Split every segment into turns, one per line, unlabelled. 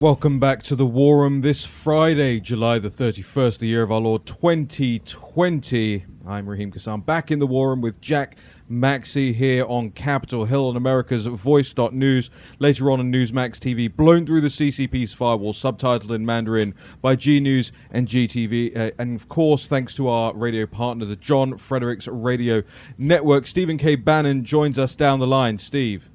Welcome back to the War Room this Friday, July the 31st, the year of our Lord 2020. I'm Raheem Kassam, back in the War Room with Jack Maxey here on Capitol Hill on America's Voice.news. Later on Newsmax TV, blown through the CCP's firewall, subtitled in Mandarin by G News and GTV. And of course, thanks to our radio partner, the John Fredericks Radio Network. Stephen K. Bannon joins us down the line. Steve.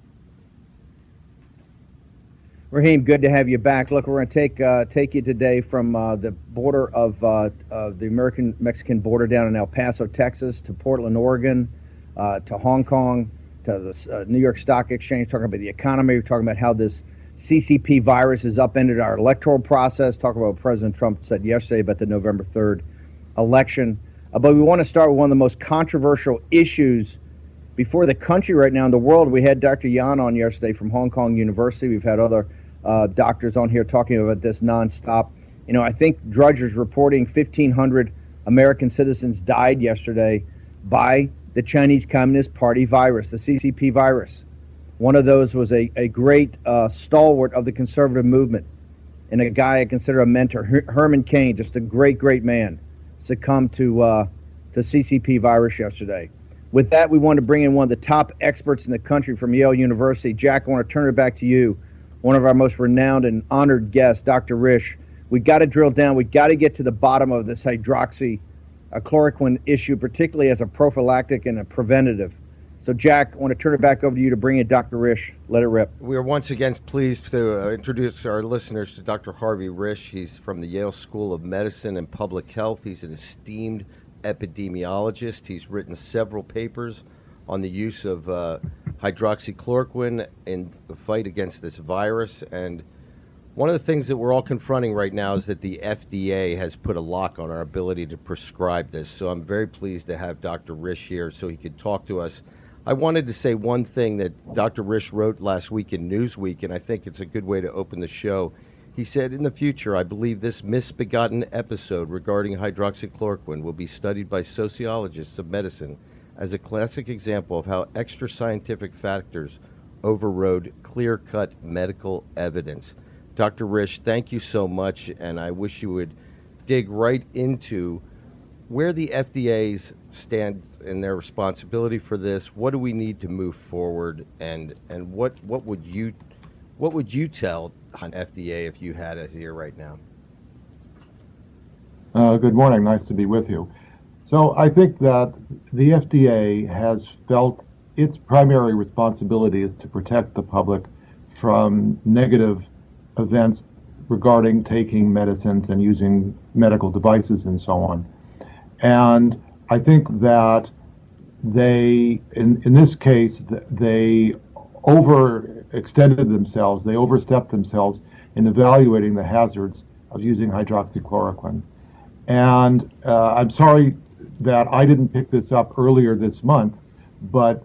Raheem, good to have you back. Look, we're going to take you today from the border of the American-Mexican border down in El Paso, Texas, to Portland, Oregon, to Hong Kong, to the New York Stock Exchange, talking about the economy. We're talking about how this CCP virus has upended our electoral process, talking about what President Trump said yesterday about the November 3rd election. But we want to start with one of the most controversial issues before the country right now in the world. We had Dr. Yan on yesterday from Hong Kong University. We've had other doctors on here talking about this nonstop. You know, I think Drudger's reporting 1,500 American citizens died yesterday by the Chinese Communist Party virus, the CCP virus. One of those was a great stalwart of the conservative movement and a guy I consider a mentor, Herman Cain, just a great, great man, succumbed to CCP virus yesterday. With that, we want to bring in one of the top experts in the country from Yale University. Jack, I want to turn it back to you, one of our most renowned and honored guests, Dr. Risch. We got to drill down. We got to get to the bottom of this hydroxychloroquine issue, particularly as a prophylactic and a preventative. So, Jack, I want to turn it back over to you to bring in Dr. Risch. Let it rip.
We are once again pleased to introduce our listeners to Dr. Harvey Risch. He's from the Yale School of Medicine and Public Health. He's an esteemed epidemiologist. He's written several papers on the use of hydroxychloroquine in the fight against this virus. And one of the things that we're all confronting right now is that the FDA has put a lock on our ability to prescribe this. So I'm very pleased to have Dr. Risch here so he could talk to us. I wanted to say one thing that Dr. Risch wrote last week in Newsweek, and I think it's a good way to open the show. He said, in the future, I believe this misbegotten episode regarding hydroxychloroquine will be studied by sociologists of medicine as a classic example of how extra scientific factors overrode clear-cut medical evidence. Dr. Risch, thank you so much, and I wish you would dig right into where the FDA's stand in their responsibility for this. What do we need to move forward, and what would you tell on FDA if you had us here right now?
Good morning. Nice to be with you. So I think that the FDA has felt its primary responsibility is to protect the public from negative events regarding taking medicines and using medical devices and so on. And I think that they, in this case, they overextended themselves, they overstepped themselves in evaluating the hazards of using hydroxychloroquine. And I'm sorry that I didn't pick this up earlier this month, but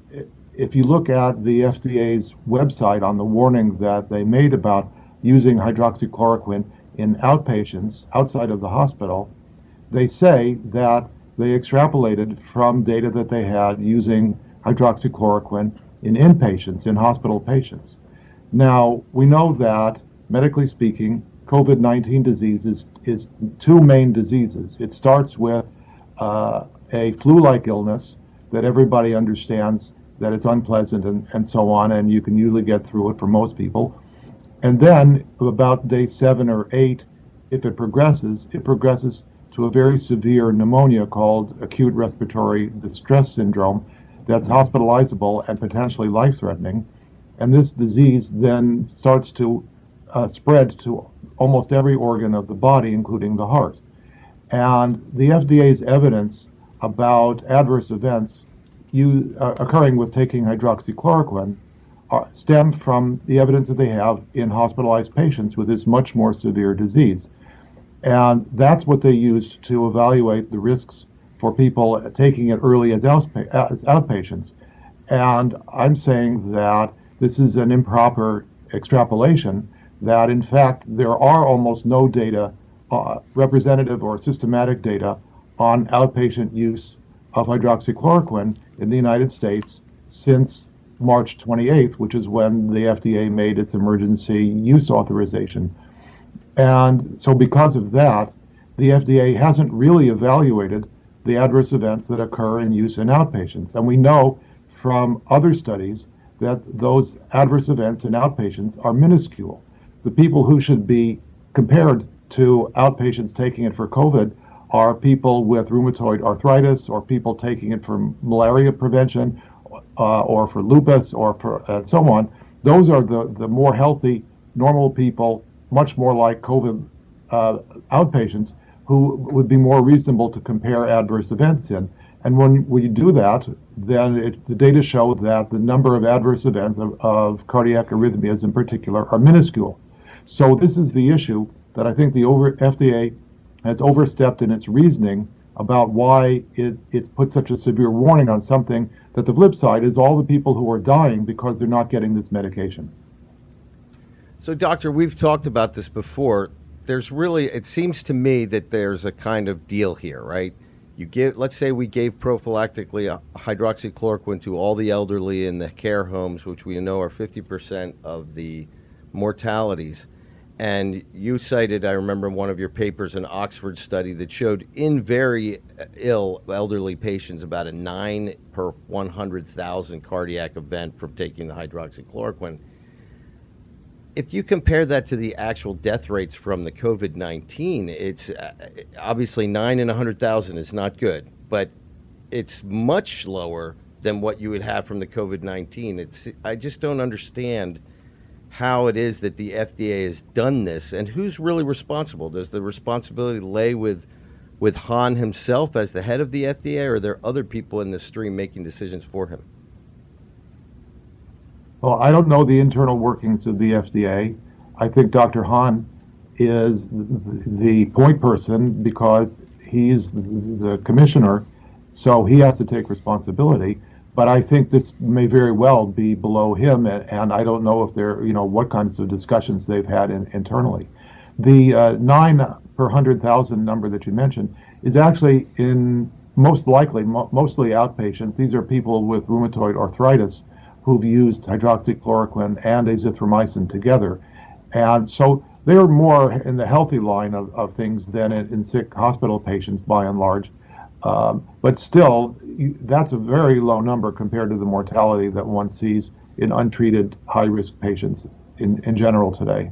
if you look at the FDA's website on the warning that they made about using hydroxychloroquine in outpatients outside of the hospital, they say that they extrapolated from data that they had using hydroxychloroquine in inpatients, in hospital patients. Now, we know that, medically speaking, COVID-19 disease is two main diseases. It starts with a flu-like illness that everybody understands that it's unpleasant and so on, and you can usually get through it for most people. And then about day 7 or 8, if it progresses to a very severe pneumonia called acute respiratory distress syndrome that's hospitalizable and potentially life-threatening. And this disease then starts to spread to almost every organ of the body, including the heart. And the FDA's evidence about adverse events occurring with taking hydroxychloroquine stem from the evidence that they have in hospitalized patients with this much more severe disease. And that's what they used to evaluate the risks for people taking it early as outpatients. And I'm saying that this is an improper extrapolation, that in fact there are almost no data, representative or systematic data, on outpatient use of hydroxychloroquine in the United States since March 28th, which is when the FDA made its emergency use authorization. And so because of that, the FDA hasn't really evaluated the adverse events that occur in use in outpatients. And we know from other studies that those adverse events in outpatients are minuscule. The people who should be compared to outpatients taking it for COVID are people with rheumatoid arthritis, or people taking it for malaria prevention, or for lupus, or for and so on. Those are the more healthy, normal people, much more like COVID outpatients, who would be more reasonable to compare adverse events in. And when we do that, then the data show that the number of adverse events of cardiac arrhythmias in particular are minuscule. So this is the issue that I think the FDA has overstepped in its reasoning about why it's put such a severe warning on something that the flip side is all the people who are dying because they're not getting this medication.
So, Doctor, we've talked about this before. There's really, it seems to me that there's a kind of deal here, right? Let's say we gave prophylactically hydroxychloroquine to all the elderly in the care homes, which we know are 50% of the mortalities. And you cited, I remember in one of your papers, an Oxford study that showed in very ill elderly patients about a 9 per 100,000 cardiac event from taking the hydroxychloroquine. If you compare that to the actual death rates from the COVID-19, it's obviously 9 in 100,000 is not good, but it's much lower than what you would have from the COVID-19. I just don't understand how it is that the FDA has done this, and who's really responsible. Does the responsibility lay with Hahn himself as the head of the FDA, or are there other people in the stream making decisions for him?
Well, I don't know the internal workings of the FDA. I think Dr. Hahn is the point person because he's the commissioner, so he has to take responsibility. But I think this may very well be below him, and I don't know if what kinds of discussions they've had internally. The 9 per 100,000 number that you mentioned is actually mostly outpatients. These are people with rheumatoid arthritis who've used hydroxychloroquine and azithromycin together. And so they're more in the healthy line of things than in sick hospital patients by and large. But still, that's a very low number compared to the mortality that one sees in untreated high-risk patients in general today.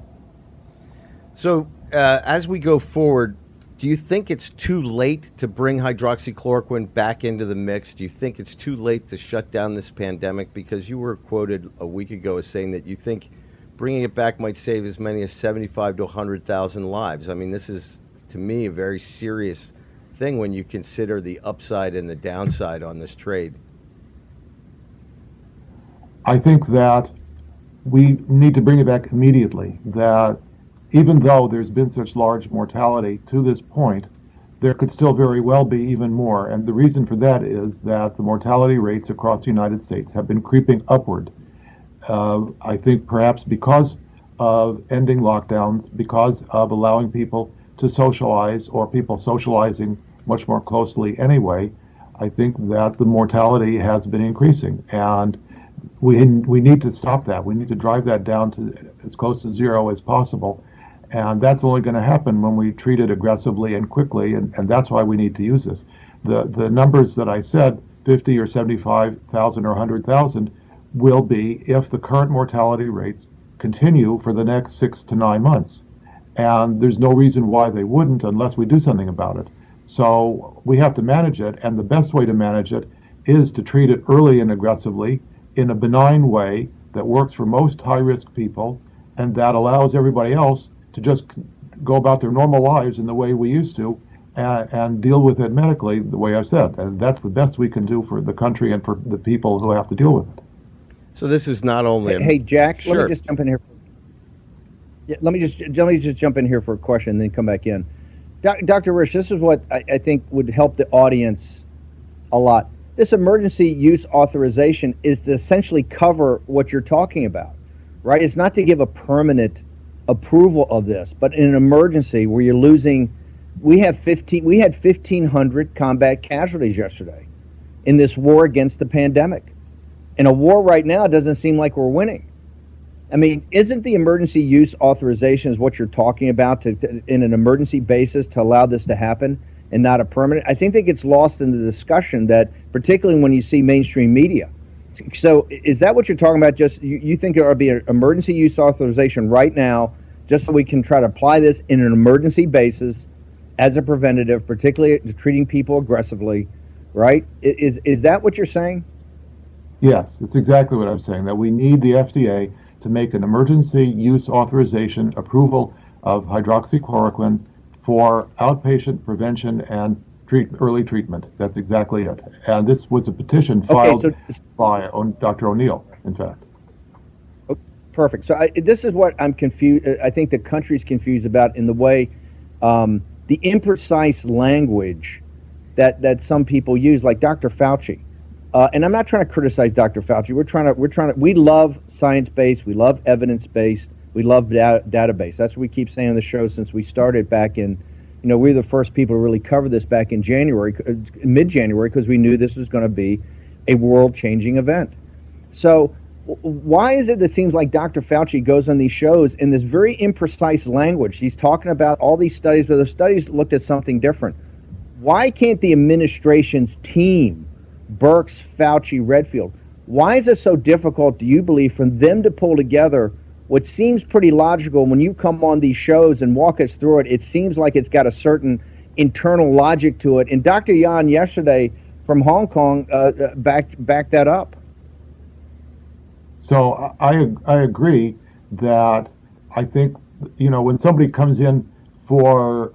So as we go forward, do you think it's too late to bring hydroxychloroquine back into the mix? Do you think it's too late to shut down this pandemic? Because you were quoted a week ago as saying that you think bringing it back might save as many as 75 to 100,000 lives. I mean, this is, to me, a very serious thing when you consider the upside and the downside on this trade.
I think that we need to bring it back immediately, that even though there's been such large mortality to this point, there could still very well be even more. And the reason for that is that the mortality rates across the United States have been creeping upward. I think perhaps because of ending lockdowns, because of allowing people to socialize, or people socializing much more closely anyway, I think that the mortality has been increasing. And we need to stop that. We need to drive that down to as close to zero as possible. And that's only going to happen when we treat it aggressively and quickly, and that's why we need to use this. The numbers that I said, 50 or 75,000 or 100,000, will be if the current mortality rates continue for the next 6 to 9 months. And there's no reason why they wouldn't unless we do something about it. So we have to manage it, and the best way to manage it is to treat it early and aggressively in a benign way that works for most high-risk people, and that allows everybody else to just go about their normal lives in the way we used to, and deal with it medically the way I said. And that's the best we can do for the country and for the people who have to deal with it.
So this is not only...
Hey, Jack,
Sure.
let me just jump in here. Yeah, let me just jump in here for a question and then come back in. Dr. Risch, this is what I think would help the audience a lot. This emergency use authorization is to essentially cover what you're talking about, right? It's not to give a permanent approval of this, but in an emergency where you're losing, we had 1,500 combat casualties yesterday in this war against the pandemic. And a war right now doesn't seem like we're winning. I mean, isn't the emergency use authorization is what you're talking about in an emergency basis to allow this to happen and not a permanent? I think that gets lost in the discussion that, particularly when you see mainstream media. So is that what you're talking about? Just you think there ought to be an emergency use authorization right now, just so we can try to apply this in an emergency basis as a preventative, particularly to treating people aggressively, right? Is that what you're saying?
Yes, it's exactly what I'm saying, that we need the FDA to make an emergency use authorization approval of hydroxychloroquine for outpatient prevention and early treatment. That's exactly it. And this was a petition filed by Dr. O'Neill, in fact.
Perfect. So this is what I'm confused. I think the country's confused about in the way the imprecise language that some people use, like Dr. Fauci. And I'm not trying to criticize Dr. Fauci. We love science-based, we love evidence-based, we love database. That's what we keep saying on the show since we started back in, we were the first people to really cover this back in January, mid-January, because we knew this was going to be a world-changing event. So why is it that seems like Dr. Fauci goes on these shows in this very imprecise language? He's talking about all these studies, but the studies looked at something different. Why can't the administration's team, Birx, Fauci, Redfield, why is it so difficult, do you believe, for them to pull together what seems pretty logical? When you come on these shows and walk us through it, it seems like it's got a certain internal logic to it. And Dr. Yan yesterday from Hong Kong backed that up.
So I agree that I think, when somebody comes in for,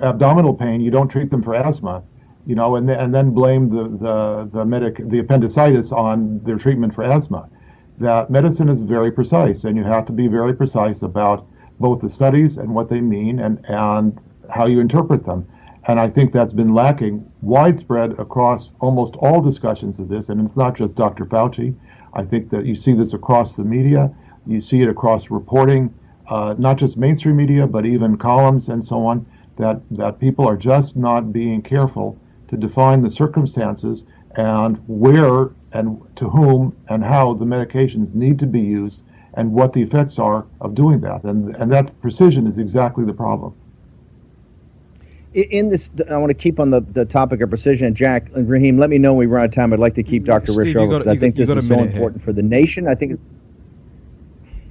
abdominal pain, you don't treat them for asthma. And then blame the appendicitis on their treatment for asthma. That medicine is very precise, and you have to be very precise about both the studies and what they mean and how you interpret them. And I think that's been lacking widespread across almost all discussions of this, and it's not just Dr. Fauci. I think that you see this across the media, you see it across reporting, not just mainstream media, but even columns and so on, that people are just not being careful to define the circumstances and where and to whom and how the medications need to be used and what the effects are of doing that. And that precision is exactly the problem.
In this, I want to keep on the topic of precision. And Jack and Raheem, let me know when we run out of time. I'd like to keep Dr. Risch over because I think this is so important for the nation. I think it's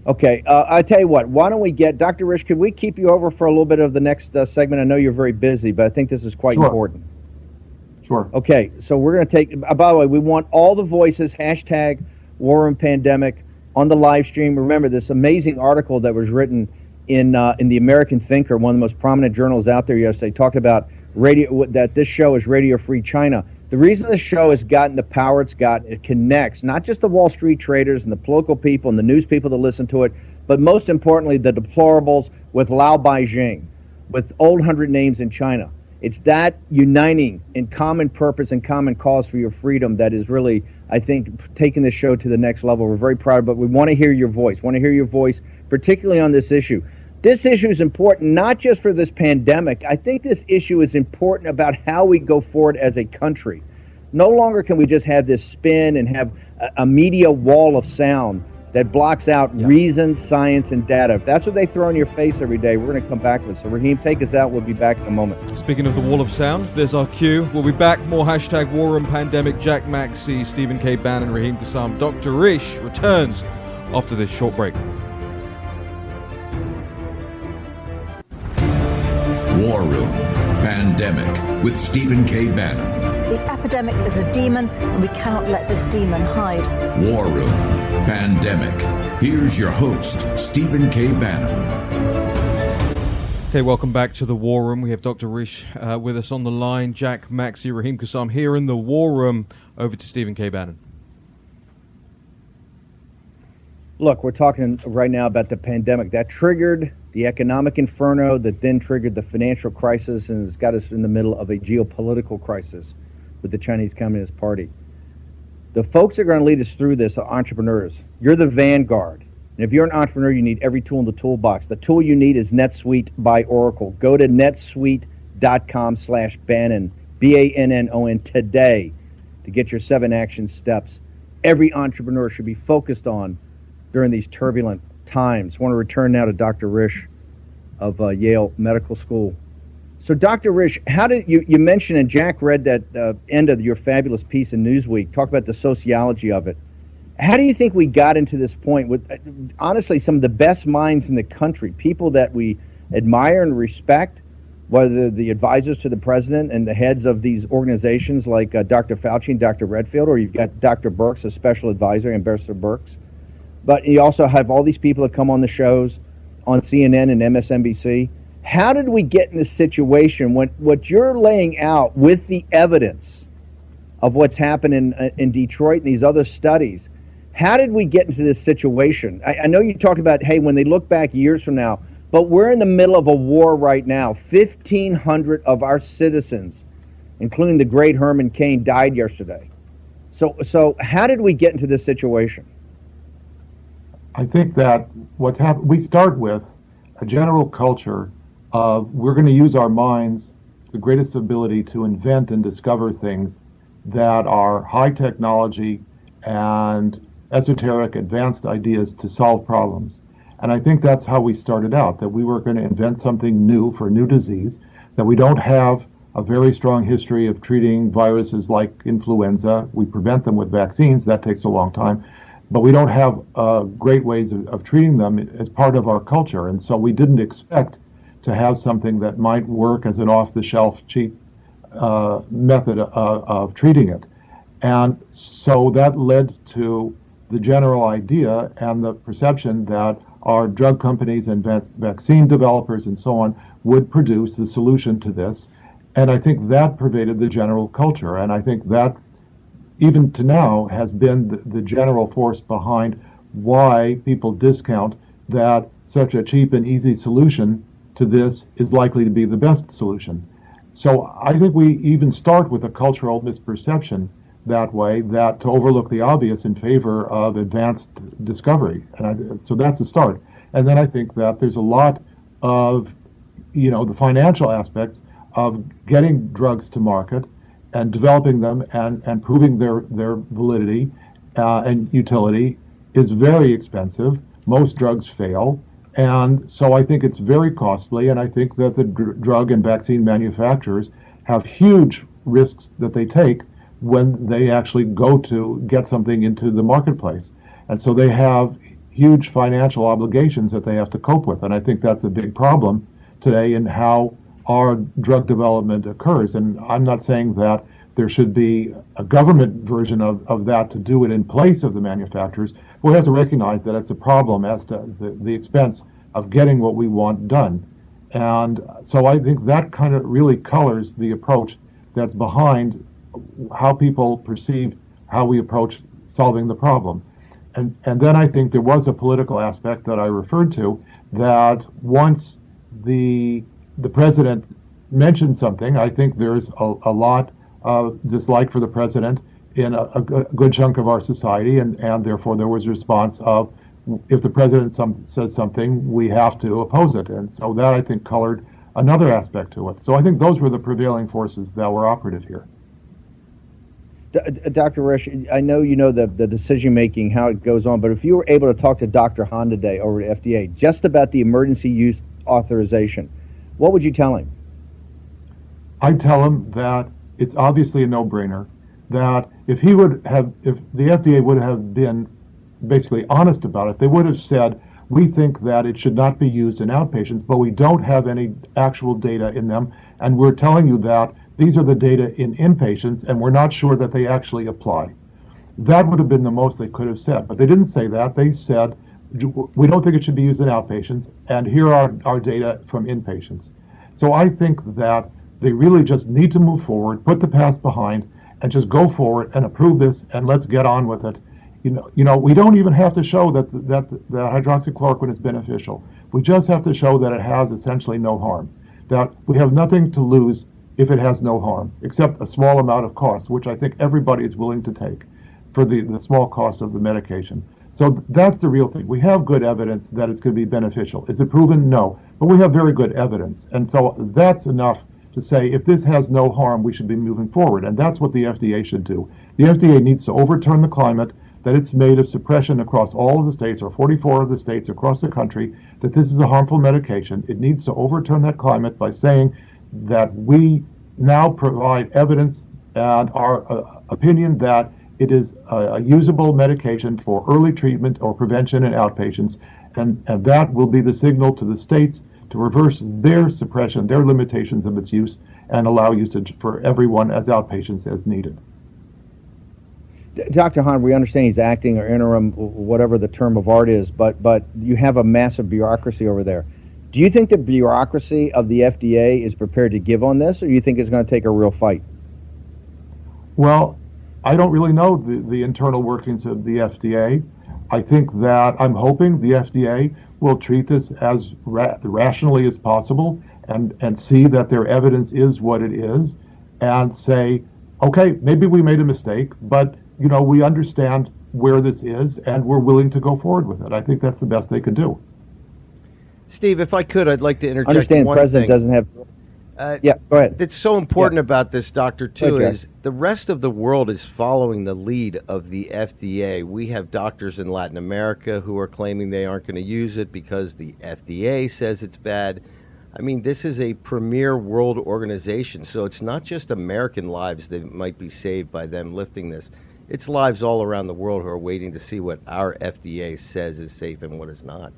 okay. I tell you what. Why don't we get Dr. Risch? Could we keep you over for a little bit of the next segment? I know you're very busy, but I think this is quite important.
Sure.
Okay, so we're going to take. By the way, we want all the voices. # War Room Pandemic on the live stream. Remember this amazing article that was written in the American Thinker, one of the most prominent journals out there yesterday, talked about that this show is Radio Free China. The reason the show has gotten the power it's got, it connects not just the Wall Street traders and the political people and the news people that listen to it, but most importantly, the deplorables with Lao Beijing, with old 100 names in China. It's that uniting in common purpose and common cause for your freedom that is really, I think, taking this show to the next level. We're very proud, but we want to hear your voice, particularly on this issue. This issue is important not just for this pandemic. I think this issue is important about how we go forward as a country. No longer can we just have this spin and have a media wall of sound that blocks out reason, science, and data. If that's what they throw in your face every day, we're going to come back with it. So, Raheem, take us out. We'll be back in a moment.
Speaking of the wall of sound, there's our cue. We'll be back. More # War Room Pandemic. Jack Maxey, Stephen K. Bannon, Raheem Kassam. Dr. Risch returns after this short break.
War Room Pandemic with Stephen K. Bannon.
The epidemic is a demon, and we cannot let this demon hide.
War Room Pandemic. Here's your host, Stephen K. Bannon.
Okay, welcome back to the War Room. We have Dr. Risch with us on the line. Jack Maxey, Raheem Kassam here in the War Room. Over to Stephen K. Bannon.
Look, we're talking right now about the pandemic that triggered the economic inferno that then triggered the financial crisis and has got us in the middle of a geopolitical crisis with the Chinese Communist Party. The folks that are going to lead us through this are entrepreneurs. You're the vanguard. And if you're an entrepreneur, you need every tool in the toolbox. The tool you need is NetSuite by Oracle. Go to netsuite.com/Bannon, Bannon, today to get your 7 action steps. Every entrepreneur should be focused on during these turbulent times. I want to return now to Dr. Risch of Yale Medical School. So, Dr. Risch, how did you mentioned, and Jack read that end of your fabulous piece in Newsweek, talk about the sociology of it. How do you think we got into this point with, honestly, some of the best minds in the country, people that we admire and respect, whether the advisors to the president and the heads of these organizations like Dr. Fauci and Dr. Redfield, or you've got Dr. Birx, a special advisor, Ambassador Birx. But you also have all these people that come on the shows on CNN and MSNBC. How did we get in this situation when what you're laying out with the evidence of what's happened in Detroit and these other studies? How did we get into this situation? I know you talked about, hey, when they look back years from now, but we're in the middle of a war right now. 1,500 of our citizens, including the great Herman Cain, died yesterday. So how did we get into this situation?
I think that what's happened, we start with a general culture of we're going to use our minds, the greatest ability to invent and discover things that are high technology and esoteric advanced ideas to solve problems. And I think that's how we started out, that we were going to invent something new for a new disease, that we don't have a very strong history of treating viruses like influenza. We prevent them with vaccines. That takes a long time. But we don't have great ways of treating them as part of our culture. And so we didn't expect to have something that might work as an off-the-shelf, cheap method of treating it. And so that led to the general idea and the perception that our drug companies and vaccine developers and so on would produce the solution to this. And I think that pervaded the general culture. And I think that, even to now, has been the general force behind why people discount that such a cheap and easy solution to this is likely to be the best solution. So I think we even start with a cultural misperception that way, that to overlook the obvious in favor of advanced discovery. And so that's a start. And then I think that there's a lot of, the financial aspects of getting drugs to market and developing them and proving their validity and utility is very expensive. Most drugs fail. And so I think it's very costly. And I think that the drug and vaccine manufacturers have huge risks that they take when they actually go to get something into the marketplace. And so they have huge financial obligations that they have to cope with. And I think that's a big problem today in how our drug development occurs. And I'm not saying that there should be a government version of that to do it in place of the manufacturers. We have to recognize that it's a problem as to the expense of getting what we want done. And so I think that kind of really colors the approach that's behind how people perceive how we approach solving the problem. And then I think there was a political aspect that I referred to, that once the president mentioned something, I think there's a lot of dislike for the president in a good chunk of our society, and therefore there was a response of, if the president says something, we have to oppose it. And so that, I think, colored another aspect to it. So I think those were the prevailing forces that were operative here.
Dr. Risch, I know you know the decision-making, how it goes on, but if you were able to talk to Dr. Hahn today over at FDA just about the emergency use authorization, what would you tell him?
I'd tell him that it's obviously a no-brainer, that if the FDA would have been basically honest about it, they would have said, we think that it should not be used in outpatients, but we don't have any actual data in them, and we're telling you that these are the data in inpatients, and we're not sure that they actually apply. That would have been the most they could have said, but they didn't say that. They said, we don't think it should be used in outpatients, and here are our data from inpatients. So I think that they really just need to move forward, put the past behind, and just go forward and approve this, and let's get on with it. We don't even have to show that hydroxychloroquine is beneficial. We just have to show that it has essentially no harm, that we have nothing to lose if it has no harm, except a small amount of cost, which I think everybody is willing to take for the small cost of the medication. So that's the real thing. We have good evidence that it's going to be beneficial. Is it proven? No. But we have very good evidence. And so that's enough to say, if this has no harm, we should be moving forward. And that's what the FDA should do. The FDA needs to overturn the climate that it's made of suppression across all of the states, or 44 of the states across the country, that this is a harmful medication. It needs to overturn that climate by saying that we now provide evidence and our opinion that it is a usable medication for early treatment or prevention in outpatients, and that will be the signal to the states to reverse their suppression, their limitations of its use, and allow usage for everyone as outpatients as needed.
Dr. Hahn, we understand he's acting or interim, whatever the term of art is, but you have a massive bureaucracy over there. Do you think the bureaucracy of the FDA is prepared to give on this, or do you think it's going to take a real fight?
Well, I don't really know the internal workings of the FDA. I think that I'm hoping the FDA will treat this as rationally as possible and see that their evidence is what it is and say, okay, maybe we made a mistake, but we understand where this is and we're willing to go forward with it. I think that's the best they can do.
Steve, if I could, I'd like to interject
Understand
one
President
thing.
doesn't have... yeah, go ahead.
It's so important about this, Doctor, too,
Jack.
is the rest of the world is following the lead of the FDA. We have doctors in Latin America who are claiming they aren't going to use it because the FDA says it's bad. I mean, this is a premier world organization, so it's not just American lives that might be saved by them lifting this. It's lives all around the world who are waiting to see what our FDA says is safe and what is not.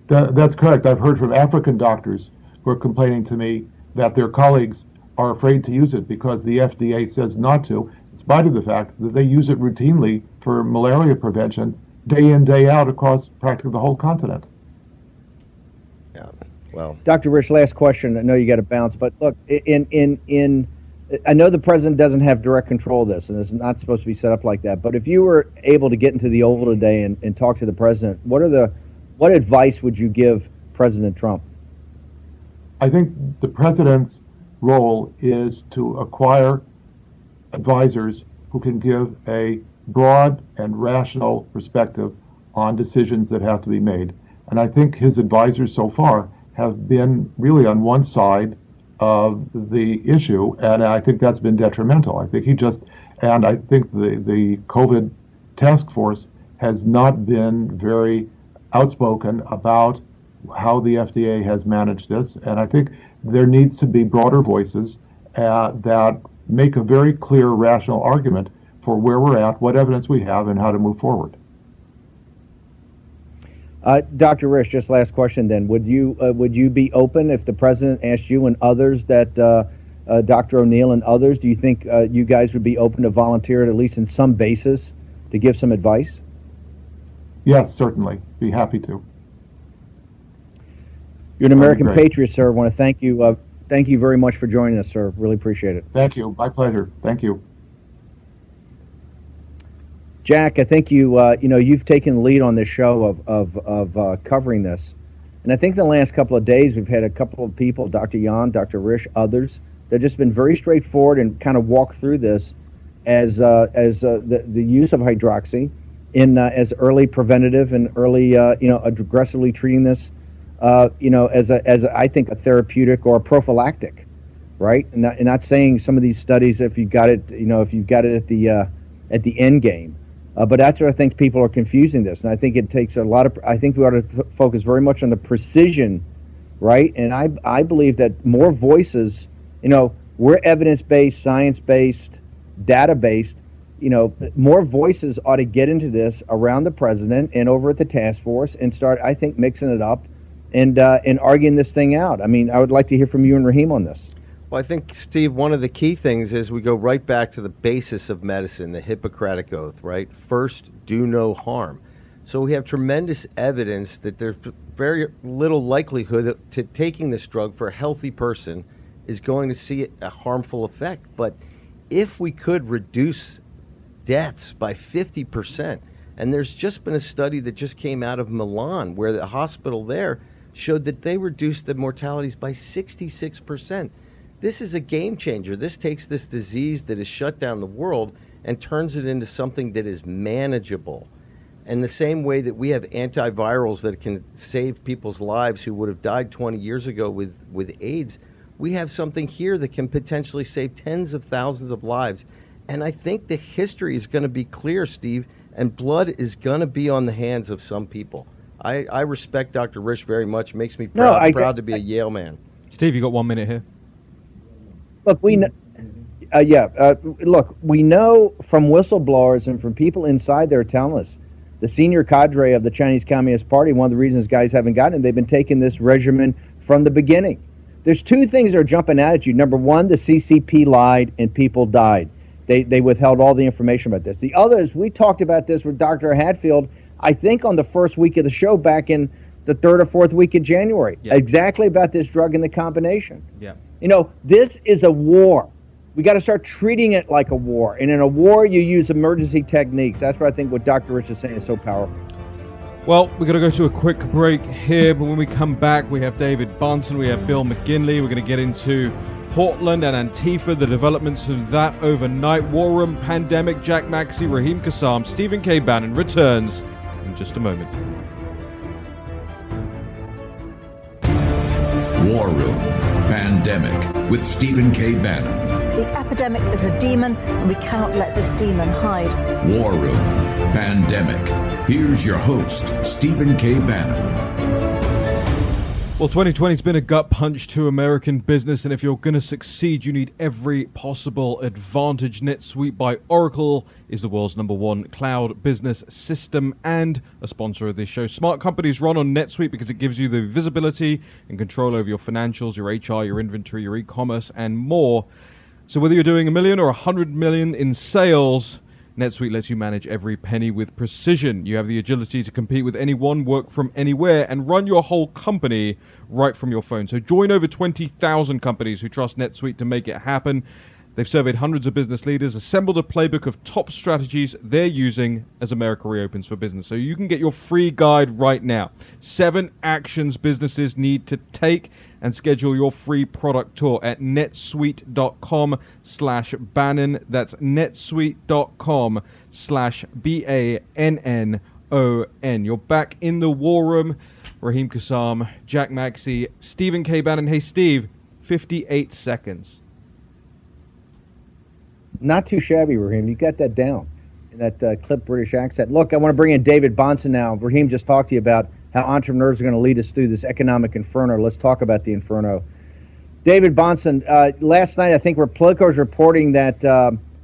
That's correct. I've heard from African doctors who are complaining to me that their colleagues are afraid to use it because the FDA says not to, in spite of the fact that they use it routinely for malaria prevention day in, day out across practically the whole continent.
Yeah, well.
Dr. Risch, last question. I know you got to bounce, but look, I know the president doesn't have direct control of this, and it's not supposed to be set up like that. But if you were able to get into the Oval today and talk to the president, what advice would you give President Trump?
I think the president's role is to acquire advisors who can give a broad and rational perspective on decisions that have to be made. And I think his advisors so far have been really on one side of the issue, and I think that's been detrimental. I think I think the COVID task force has not been very outspoken about how the FDA has managed this, and I think there needs to be broader voices that make a very clear, rational argument for where we're at, what evidence we have, and how to move forward.
Dr. Risch, just last question then. Would you be open if the president asked you and others that Dr. O'Neill and others, do you think you guys would be open to volunteer at least in some basis to give some advice?
Yes, certainly. Be happy to.
You're an American patriot, sir. I want to thank you. Thank you very much for joining us, sir. Really appreciate it.
Thank you. My pleasure. Thank you.
Jack, I think you've taken the lead on this show of covering this, and I think the last couple of days we've had a couple of people, Dr. Yan, Dr. Risch, others, that have just been very straightforward and kind of walk through this as the use of hydroxy in as early preventative and early aggressively treating this as I think a therapeutic or a prophylactic, right? And not saying some of these studies if you've got it at the end game. But that's where I think people are confusing this, and I think it takes a lot of. I think we ought to focus very much on the precision, right? And I believe that more voices, we're evidence-based, science-based, data-based. More voices ought to get into this around the president and over at the task force and start, I think, mixing it up and arguing this thing out. I mean, I would like to hear from you and Raheem on this.
Well, I think, Steve, one of the key things is we go right back to the basis of medicine, the Hippocratic Oath, right? First, do no harm. So we have tremendous evidence that there's very little likelihood that taking this drug for a healthy person is going to see a harmful effect. But if we could reduce deaths by 50%, and there's just been a study that just came out of Milan where the hospital there showed that they reduced the mortalities by 66%. This is a game changer. This takes this disease that has shut down the world and turns it into something that is manageable. And the same way that we have antivirals that can save people's lives who would have died 20 years ago with AIDS, we have something here that can potentially save tens of thousands of lives And I think the history is going to be clear, Steve, and blood is going to be on the hands of some people. I respect Dr. Risch very much. Makes me proud to be a Yale man.
Steve, you got 1 minute here.
Look, we know. Look, we know from whistleblowers and from people inside there telling us, the senior cadre of the Chinese Communist Party, one of the reasons guys haven't gotten it, they've been taking this regimen from the beginning. There's two things that are jumping out at you. Number one, the CCP lied and people died. They withheld all the information about this. The other is, we talked about this with Dr. Hatfield, I think on the first week of the show back in the third or fourth week of January, exactly about this drug and the combination.
Yeah.
You know, this is a war. We got to start treating it like a war. And in a war, you use emergency techniques. That's what I think what Dr. Risch is saying is so powerful.
Well, we're going to go to a quick break here, but when we come back, we have David Bahnsen, we have Bill McGinley. We're going to get into Portland and Antifa, the developments of that overnight. War room, pandemic, Jack Maxey, Raheem Kassam, Stephen K. Bannon returns in just a moment.
War Room, Pandemic with Stephen K. Bannon.
The epidemic is a demon, and we cannot let this demon hide.
War Room, Pandemic. Here's your host, Stephen K. Bannon.
Well, 2020's been a gut punch to American business, and if you're going to succeed, you need every possible advantage. NetSuite by Oracle is the world's #1 cloud business system and a sponsor of this show. Smart companies run on NetSuite because it gives you the visibility and control over your financials, your HR, your inventory, your e-commerce, and more. So whether you're doing $1 million or $100 million in sales, NetSuite lets you manage every penny with precision. You have the agility to compete with anyone, work from anywhere, and run your whole company right from your phone. So join over 20,000 companies who trust NetSuite to make it happen. They've surveyed hundreds of business leaders, assembled a playbook of top strategies they're using as America reopens for business. So you can get your free guide right now. 7 actions businesses need to take, and schedule your free product tour at netsuite.com/Bannon. That's netsuite.com/BANNON. You're back in the war room. Raheem Kassam, Jack Maxey, Stephen K. Bannon. Hey, Steve, 58 seconds.
Not too shabby, Raheem. You got that down in that clipped British accent. Look, I want to bring in David Bahnsen now. Raheem just talked to you about how entrepreneurs are going to lead us through this economic inferno. Let's talk about the inferno. David Bahnsen, last night I think Politico is reporting that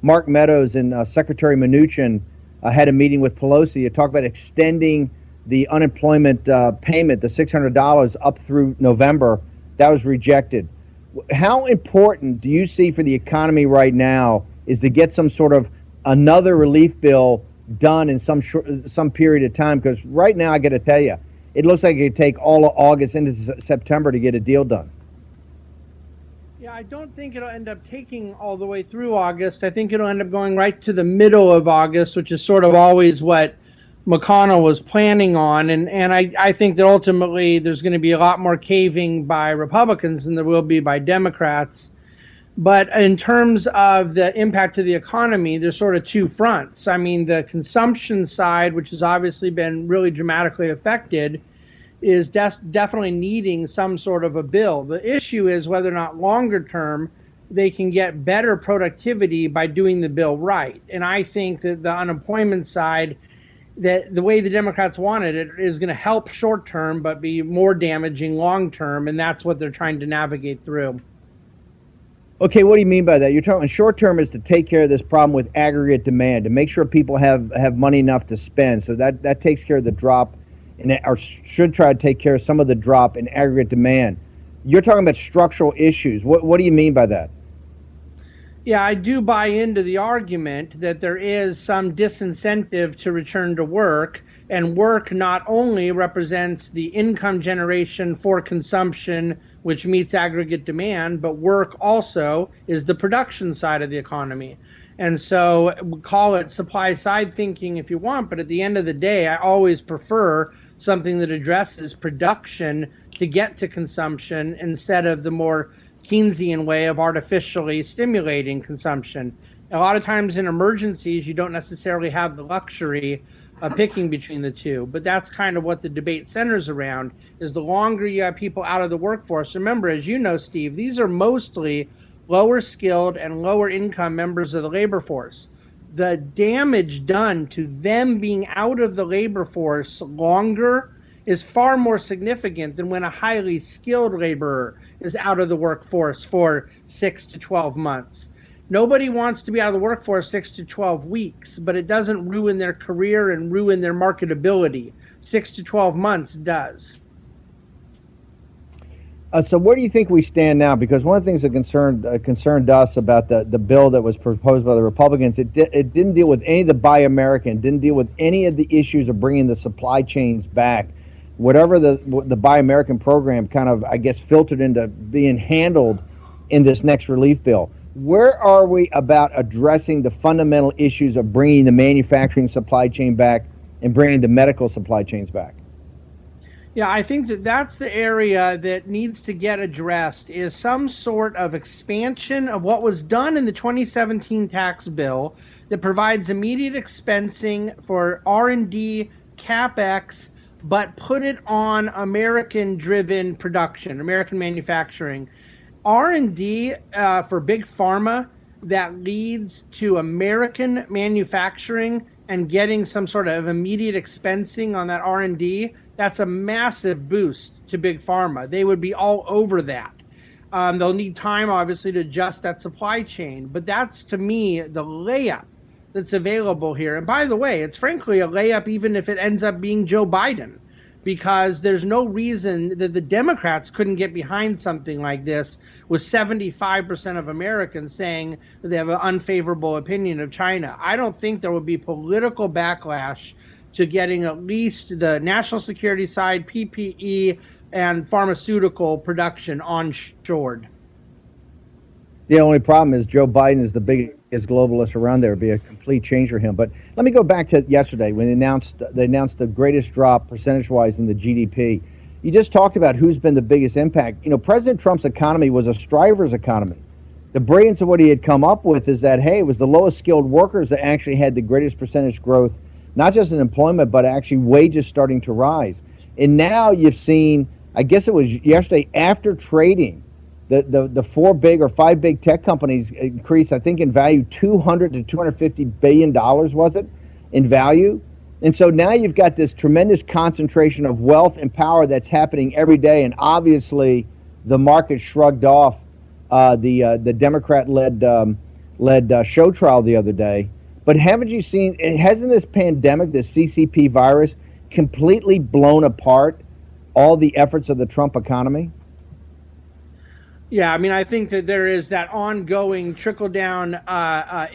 Mark Meadows and Secretary Mnuchin had a meeting with Pelosi to talk about extending the unemployment payment, the $600 up through November. That was rejected. How important do you see for the economy right now is to get some sort of another relief bill done in some period of time? Because right now, I got to tell you, it looks like it could take all of August into September to get a deal done.
Yeah, I don't think it'll end up taking all the way through August. I think it'll end up going right to the middle of August, which is sort of always what McConnell was planning on. And I think that ultimately there's going to be a lot more caving by Republicans than there will be by Democrats. But in terms of the impact to the economy, there's sort of two fronts. I mean, the consumption side, which has obviously been really dramatically affected, is definitely needing some sort of a bill. The issue is whether or not longer term they can get better productivity by doing the bill right. And I think that the unemployment side, that the way the Democrats wanted it, is going to help short term but be more damaging long term, and that's what they're trying to navigate through.
Okay, what do you mean by that? You're talking short term is to take care of this problem with aggregate demand, to make sure people have money enough to spend. So that takes care of the drop, or should try to take care of some of the drop in aggregate demand. You're talking about structural issues. What do you mean by that?
Yeah, I do buy into the argument that there is some disincentive to return to work, and work not only represents the income generation for consumption, which meets aggregate demand, but work also is the production side of the economy. And so we call it supply side thinking if you want, but at the end of the day, I always prefer something that addresses production to get to consumption instead of the more Keynesian way of artificially stimulating consumption. A lot of times in emergencies, you don't necessarily have the luxury of picking between the two, but that's kind of what the debate centers around, is the longer you have people out of the workforce. Remember, as you know, Steve, these are mostly lower skilled and lower income members of the labor force. The damage done to them being out of the labor force longer is far more significant than when a highly skilled laborer is out of the workforce for 6 to 12 months. Nobody wants to be out of the workforce 6 to 12 weeks, but it doesn't ruin their career and ruin their marketability. 6 to 12 months does.
So where do you think we stand now? Because one of the things that concerned us about the bill that was proposed by the Republicans, it didn't deal with any of the Buy American, didn't deal with any of the issues of bringing the supply chains back. Whatever the Buy American program kind of, I guess, filtered into being handled in this next relief bill. Where are we about addressing the fundamental issues of bringing the manufacturing supply chain back and bringing the medical supply chains back?
Yeah, I think that's the area that needs to get addressed, is some sort of expansion of what was done in the 2017 tax bill that provides immediate expensing for R&D, CapEx, but put it on American-driven production, American manufacturing. R&D for big pharma that leads to American manufacturing and getting some sort of immediate expensing on that R&D, that's a massive boost to big pharma. They would be all over that. They'll need time, obviously, to adjust that supply chain. But that's, to me, the layup that's available here. And by the way, it's frankly a layup even if it ends up being Joe Biden, because there's no reason that the Democrats couldn't get behind something like this with 75% of Americans saying that they have an unfavorable opinion of China. I don't think there would be political backlash to getting at least the national security side, PPE, and pharmaceutical production onshored.
The only problem is Joe Biden is the biggest globalist around there. It'd be a complete change for him. But let me go back to yesterday when they announced the greatest drop percentage-wise in the GDP. You just talked about who's been the biggest impact. You know, President Trump's economy was a striver's economy. The brilliance of what he had come up with is that, hey, it was the lowest skilled workers that actually had the greatest percentage growth, not just in employment, but actually wages starting to rise. And now you've seen, I guess it was yesterday, after trading, the four big or five big tech companies increased, I think, in value $200 to $250 billion, was it, in value? And so now you've got this tremendous concentration of wealth and power that's happening every day. And obviously, the market shrugged off the Democrat-led show trial the other day. But haven't you seen, hasn't this pandemic, this CCP virus, completely blown apart all the efforts of the Trump economy?
Yeah, I mean, I think that there is that ongoing trickle-down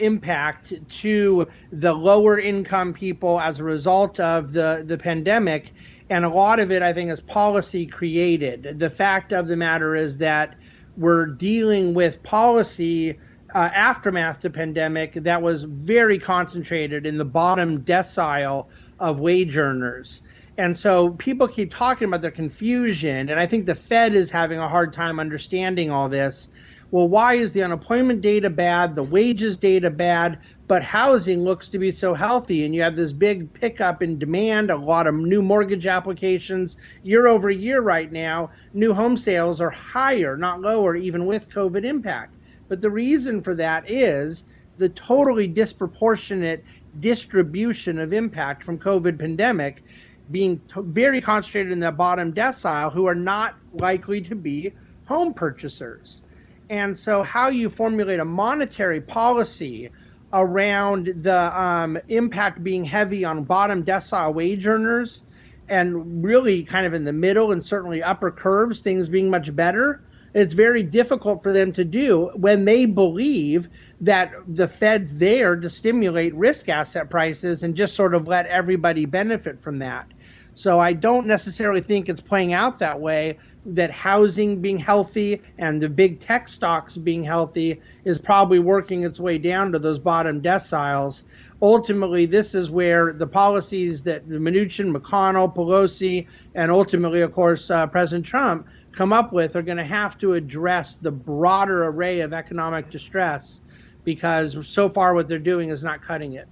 impact to the lower income people as a result of the pandemic. And a lot of it, I think, is policy created. The fact of the matter is that we're dealing with policy aftermath to pandemic that was very concentrated in the bottom decile of wage earners. And so people keep talking about their confusion, and I think the Fed is having a hard time understanding all this. Well, why is the unemployment data bad, the wages data bad, but housing looks to be so healthy, and you have this big pickup in demand, a lot of new mortgage applications year over year right now. New home sales are higher, not lower, even with COVID impact. But the reason for that is the totally disproportionate distribution of impact from COVID pandemic being very concentrated in the bottom decile, who are not likely to be home purchasers. And so how you formulate a monetary policy around the impact being heavy on bottom decile wage earners and really kind of in the middle and certainly upper curves, things being much better, it's very difficult for them to do when they believe that the Fed's there to stimulate risk asset prices and just sort of let everybody benefit from that. So I don't necessarily think it's playing out that way, that housing being healthy and the big tech stocks being healthy is probably working its way down to those bottom deciles. Ultimately, this is where the policies that Mnuchin, McConnell, Pelosi, and ultimately, of course, President Trump come up with are going to have to address the broader array of economic distress, because so far what they're doing is not cutting it.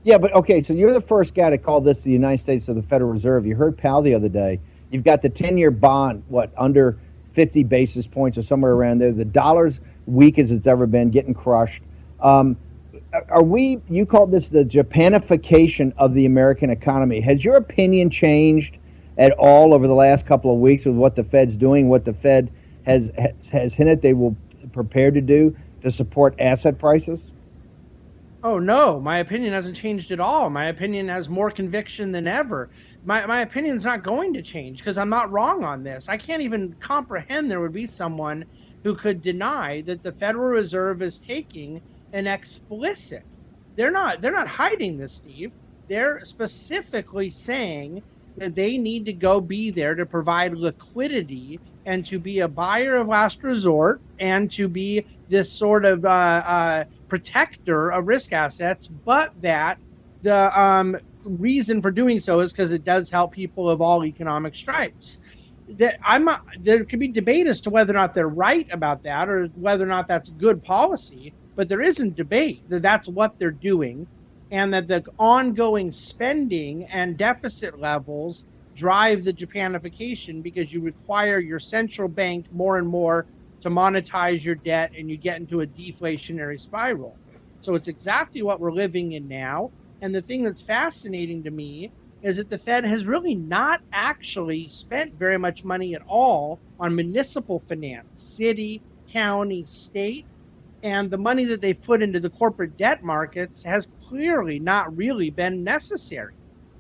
Yeah, but okay, so you're the first guy to call this the United States of the Federal Reserve. You heard Powell the other day. You've got the 10-year bond, under 50 basis points or somewhere around there. The dollar's weak as it's ever been, getting crushed. You called this the Japanification of the American economy. Has your opinion changed at all over the last couple of weeks with what the Fed's doing, what the Fed has hinted they will prepare to do to support asset prices?
Oh, no, my opinion hasn't changed at all. My opinion has more conviction than ever. My opinion's not going to change because I'm not wrong on this. I can't even comprehend there would be someone who could deny that the Federal Reserve is taking an explicit. They're not hiding this, Steve. They're specifically saying that they need to go be there to provide liquidity and to be a buyer of last resort and to be this sort of protector of risk assets, but that the reason for doing so is because it does help people of all economic stripes. There could be debate as to whether or not they're right about that or whether or not that's good policy, but there isn't debate that that's what they're doing and that the ongoing spending and deficit levels drive the Japanification because you require your central bank more and more to monetize your debt and you get into a deflationary spiral. So it's exactly what we're living in now. And the thing that's fascinating to me is that the Fed has really not actually spent very much money at all on municipal finance, city, county, state, and the money that they've put into the corporate debt markets has clearly not really been necessary.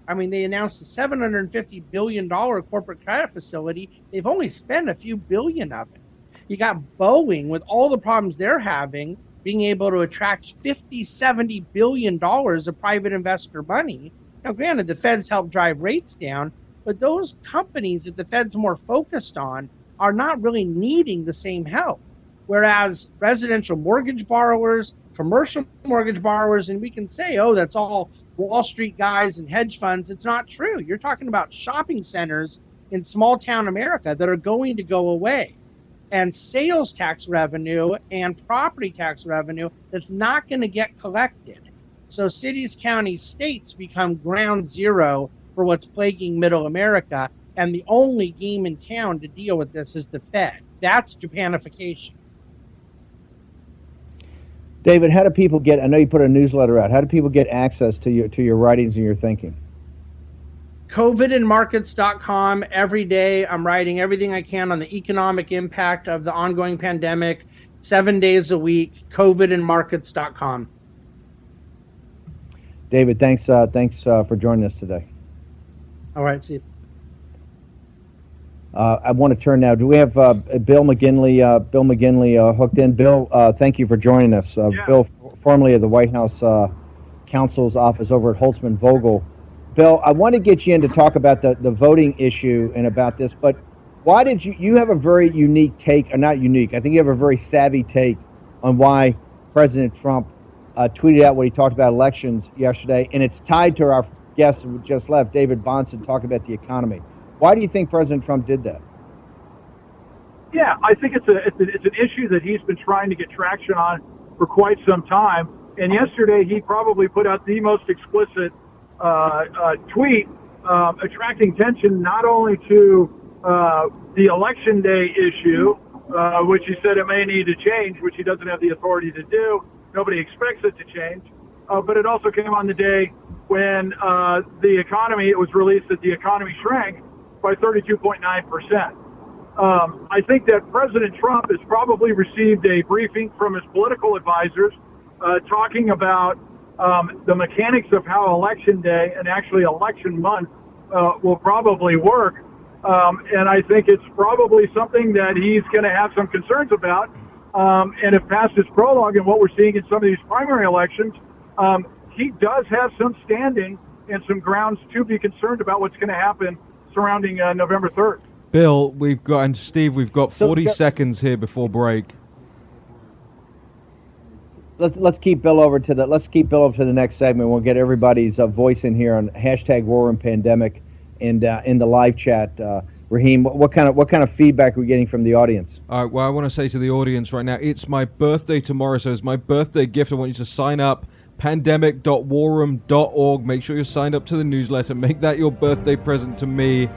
I mean, they announced a $750 billion corporate credit facility. They've only spent a few billion of it. You got Boeing with all the problems they're having, being able to attract $50, $70 billion of private investor money. Now, granted, the Fed's helped drive rates down, but those companies that the Fed's more focused on are not really needing the same help. Whereas residential mortgage borrowers, commercial mortgage borrowers, and we can say, oh, that's all Wall Street guys and hedge funds. It's not true. You're talking about shopping centers in small town America that are going to go away. And sales tax revenue and property tax revenue that's not going to get collected. So cities, counties, states become ground zero for what's plaguing middle America. And the only game in town to deal with this is the Fed. That's Japanification.
David, how do people get, I know you put a newsletter out, how do people get access to your writings and your thinking?
COVIDandmarkets.com. Every day I'm writing everything I can on the economic impact of the ongoing pandemic, 7 days a week, COVIDandmarkets.com.
David, thanks for joining us today.
All right, Steve.
I want to turn now. Do we have Bill McGinley? Bill McGinley hooked in. Bill, thank you for joining us.
Yeah.
Bill, formerly of the White House counsel's office over at Holtzman Vogel. Bill, I want to get you in to talk about the voting issue and about this, but why did you have a very unique take, or not unique, I think you have a very savvy take on why President Trump tweeted out what he talked about elections yesterday, and it's tied to our guest who just left, David Bahnsen, talking about the economy. Why do you think President Trump did that?
Yeah, I think it's an issue that he's been trying to get traction on for quite some time. And yesterday he probably put out the most explicit tweet, attracting attention not only to the election day issue, which he said it may need to change, which he doesn't have the authority to do. Nobody expects it to change. But it also came on the day when it was released that the economy shrank by 32.9%. I think that President Trump has probably received a briefing from his political advisors talking about the mechanics of how election day and actually election month will probably work. And I think it's probably something that he's going to have some concerns about. And if past his prologue and what we're seeing in some of these primary elections, he does have some standing and some grounds to be concerned about what's going to happen surrounding November 3rd.
Bill, we've got 40 seconds here before break.
Let's keep Bill over to the next segment. We'll get everybody's voice in here on hashtag War and Pandemic and in the live chat. Raheem, what kind of feedback are we getting from the audience?
All right. Well, I want to say to the audience right now, it's my birthday tomorrow, so it's my birthday gift. I want you to sign up. pandemic.warroom.org. Make sure you're signed up to the newsletter. Make that your birthday present to me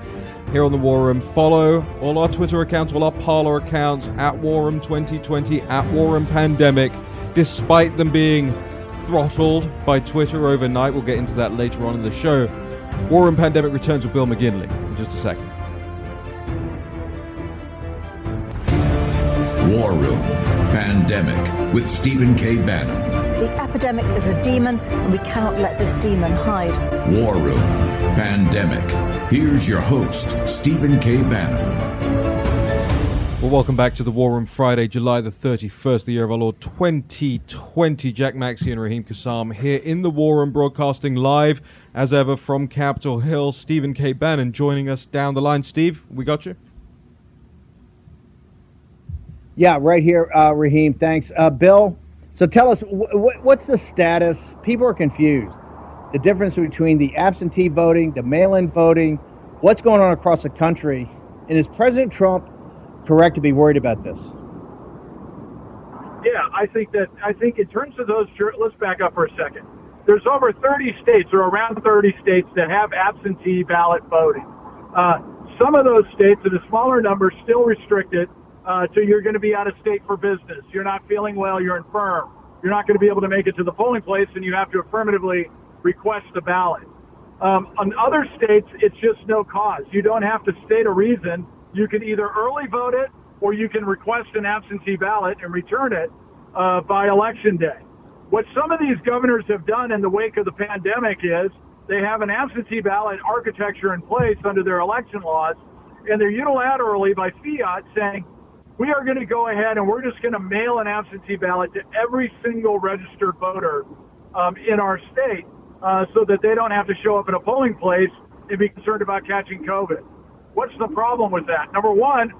here on the War Room. Follow all our Twitter accounts, all our Parler accounts, at War Room 2020, at War Room Pandemic. Despite them being throttled by Twitter overnight, we'll get into that later on in the show. War Room Pandemic returns with Bill McGinley in just a second.
War Room Pandemic with Stephen K. Bannon.
The epidemic is a demon, and we cannot let this demon hide.
War Room Pandemic. Here's your host, Stephen K. Bannon.
Well, welcome back to the War Room, Friday, July the 31st, the year of our Lord 2020. Jack Maxey and Raheem Kassam here in the War Room, broadcasting live, as ever, from Capitol Hill. Stephen K. Bannon joining us down the line. Steve, we got you?
Yeah, right here, Raheem. Thanks. Bill, so tell us, what's the status? People are confused. The difference between the absentee voting, the mail-in voting, what's going on across the country, and is President Trump correct to be worried about this?
Yeah, I think in terms of those, let's back up for a second. There's over 30 states or around 30 states that have absentee ballot voting. Some of those states, at a smaller number, still restricted to you're going to be out of state for business. You're not feeling well, you're infirm. You're not going to be able to make it to the polling place, and you have to affirmatively request a ballot. On other states, it's just no cause. You don't have to state a reason. You can either early vote it, or you can request an absentee ballot and return it by Election Day. What some of these governors have done in the wake of the pandemic is they have an absentee ballot architecture in place under their election laws, and they're unilaterally by fiat saying, we are going to go ahead and we're just going to mail an absentee ballot to every single registered voter in our state so that they don't have to show up at a polling place and be concerned about catching COVID. What's the problem with that? Number one,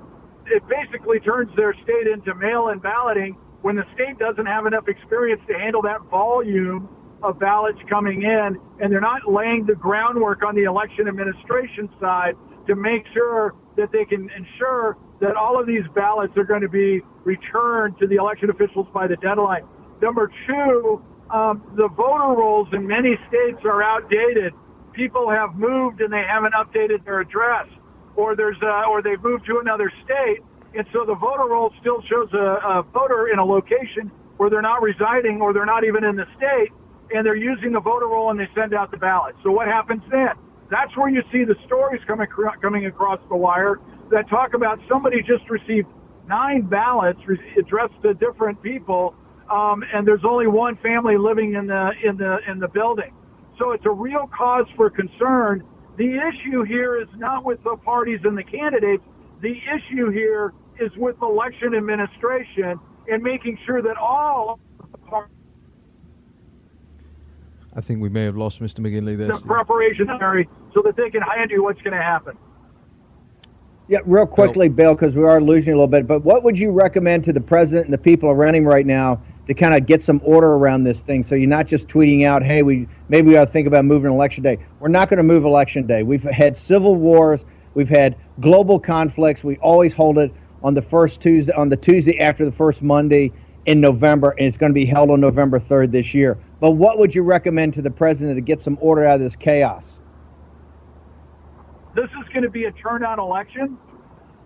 it basically turns their state into mail-in balloting when the state doesn't have enough experience to handle that volume of ballots coming in, and they're not laying the groundwork on the election administration side to make sure that they can ensure that all of these ballots are going to be returned to the election officials by the deadline. Number two, the voter rolls in many states are outdated. People have moved and they haven't updated their address, or they've moved to another state, and so the voter roll still shows a voter in a location where they're not residing or they're not even in the state, and they're using the voter roll and they send out the ballot. So what happens then? That's where you see the stories coming across the wire that talk about somebody just received 9 ballots addressed to different people, and there's only one family living in the building. So it's a real cause for concern. The issue here is not with the parties and the candidates. The issue here is with election administration and making sure that all parties.
I think we may have lost Mr. McGinley there.
The preparation so that they can hand you what's going to happen.
Yeah, real quickly, Bill, because we are losing a little bit, but what would you recommend to the president and the people around him right now to kind of get some order around this thing, so you're not just tweeting out, hey, maybe we ought to think about moving Election Day? We're not going to move Election Day. We've had civil wars. We've had global conflicts. We always hold it on the Tuesday after the first Monday in November, and it's going to be held on November 3rd this year. But what would you recommend to the president to get some order out of this chaos?
This is going to be a turnout election.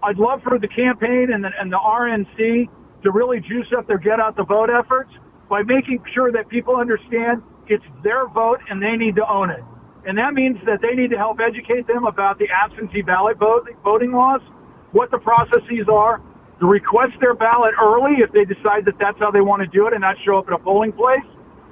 I'd love for the campaign and the RNC to really juice up their get out the vote efforts by making sure that people understand it's their vote and they need to own it. And that means that they need to help educate them about the absentee ballot voting laws, what the processes are, to request their ballot early if they decide that that's how they want to do it and not show up at a polling place,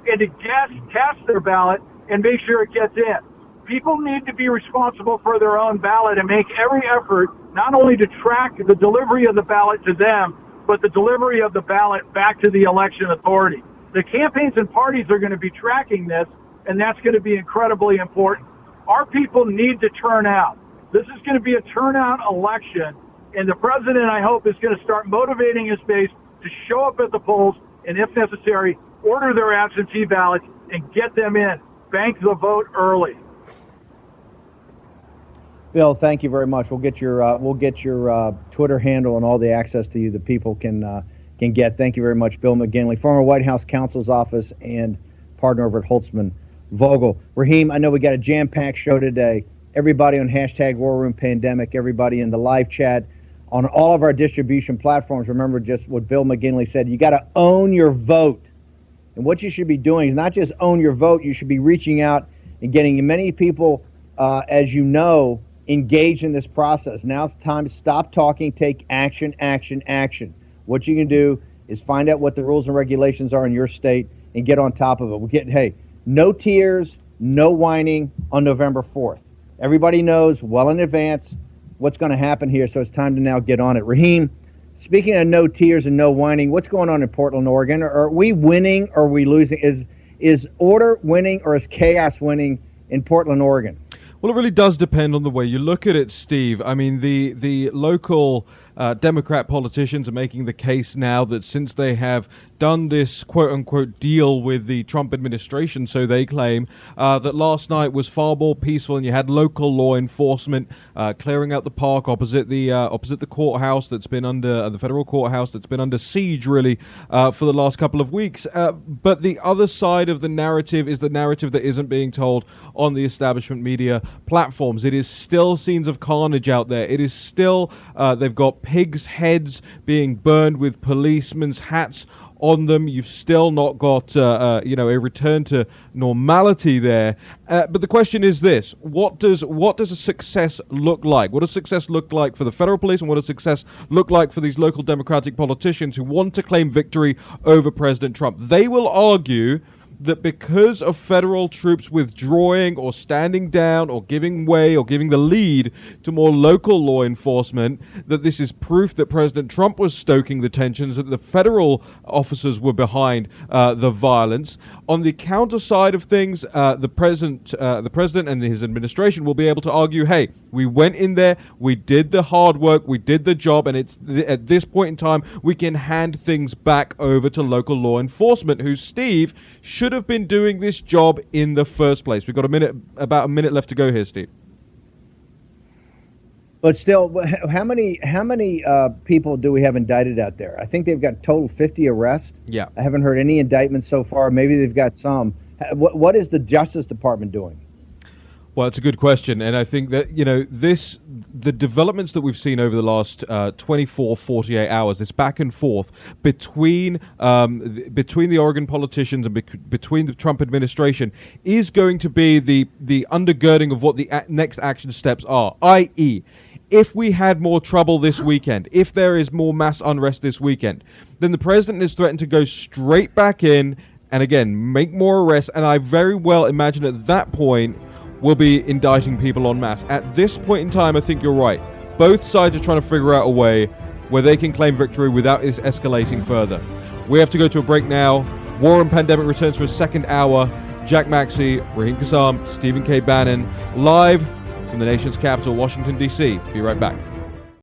and to cast their ballot and make sure it gets in. People need to be responsible for their own ballot and make every effort not only to track the delivery of the ballot to them, but the delivery of the ballot back to the election authority. The campaigns and parties are going to be tracking this, and that's going to be incredibly important. Our people need to turn out. This is going to be a turnout election, and the president, I hope, is going to start motivating his base to show up at the polls and, if necessary, order their absentee ballots and get them in. Bank the vote early.
Bill, thank you very much. We'll get your Twitter handle and all the access to you that people can get. Thank you very much, Bill McGinley, former White House counsel's office and partner over at Holtzman Vogel. Raheem, I know we got a jam-packed show today. Everybody on hashtag War Room Pandemic, everybody in the live chat, on all of our distribution platforms. Remember just what Bill McGinley said. You got to own your vote. And what you should be doing is not just own your vote. You should be reaching out and getting many people, as you know, engaged in this process. Now's the time to stop talking, take action, action, action. What you can do is find out what the rules and regulations are in your state and get on top of it. We're getting, hey, no tears, no whining on November 4th. Everybody knows well in advance what's going to happen here, so it's time to now get on it. Raheem, speaking of no tears and no whining, what's going on in Portland, Oregon? Are we winning or are we losing? Is order winning or is chaos winning in Portland, Oregon?
Well, it really does depend on the way you look at it, Steve. I mean, the local Democrat politicians are making the case now that since they have done this quote-unquote deal with the Trump administration, so they claim, that last night was far more peaceful, and you had local law enforcement clearing out the park opposite the courthouse that's been under the federal courthouse that's been under siege really for the last couple of weeks. But the other side of the narrative is the narrative that isn't being told on the establishment media platforms. It is still scenes of carnage out there. It is still they've got pigs' heads being burned with policemen's hats on them. You've still not got a return to normality there. But the question is this: what does a success look like? What does success look like for the federal police, and what does success look like for these local Democratic politicians who want to claim victory over President Trump? They will argue that because of federal troops withdrawing or standing down or giving way or giving the lead to more local law enforcement, that this is proof that President Trump was stoking the tensions, that the federal officers were behind the violence. On the counter side of things, the president and his administration will be able to argue, hey, we went in there, we did the hard work, we did the job, and it's at this point in time we can hand things back over to local law enforcement, who, Steve, should have been doing this job in the first place. We've got about a minute left to go here, Steve.
But still, how many people do we have indicted out there? I think they've got total 50 arrests.
Yeah.
I haven't heard any indictments so far. Maybe they've got some. What is the Justice Department doing?
Well, it's a good question, and I think that, the developments that we've seen over the last 24, 48 hours, this back and forth between the Oregon politicians and between the Trump administration is going to be the undergirding of what the next action steps are, i.e., if we had more trouble this weekend, if there is more mass unrest this weekend, then the president is threatened to go straight back in and, again, make more arrests, and I very well imagine at that point will be indicting people en masse. At this point in time, I think you're right. Both sides are trying to figure out a way where they can claim victory without this escalating further. We have to go to a break now. War and Pandemic returns for a second hour. Jack Maxey, Raheem Kassam, Stephen K. Bannon, live from the nation's capital, Washington, D.C. Be right back.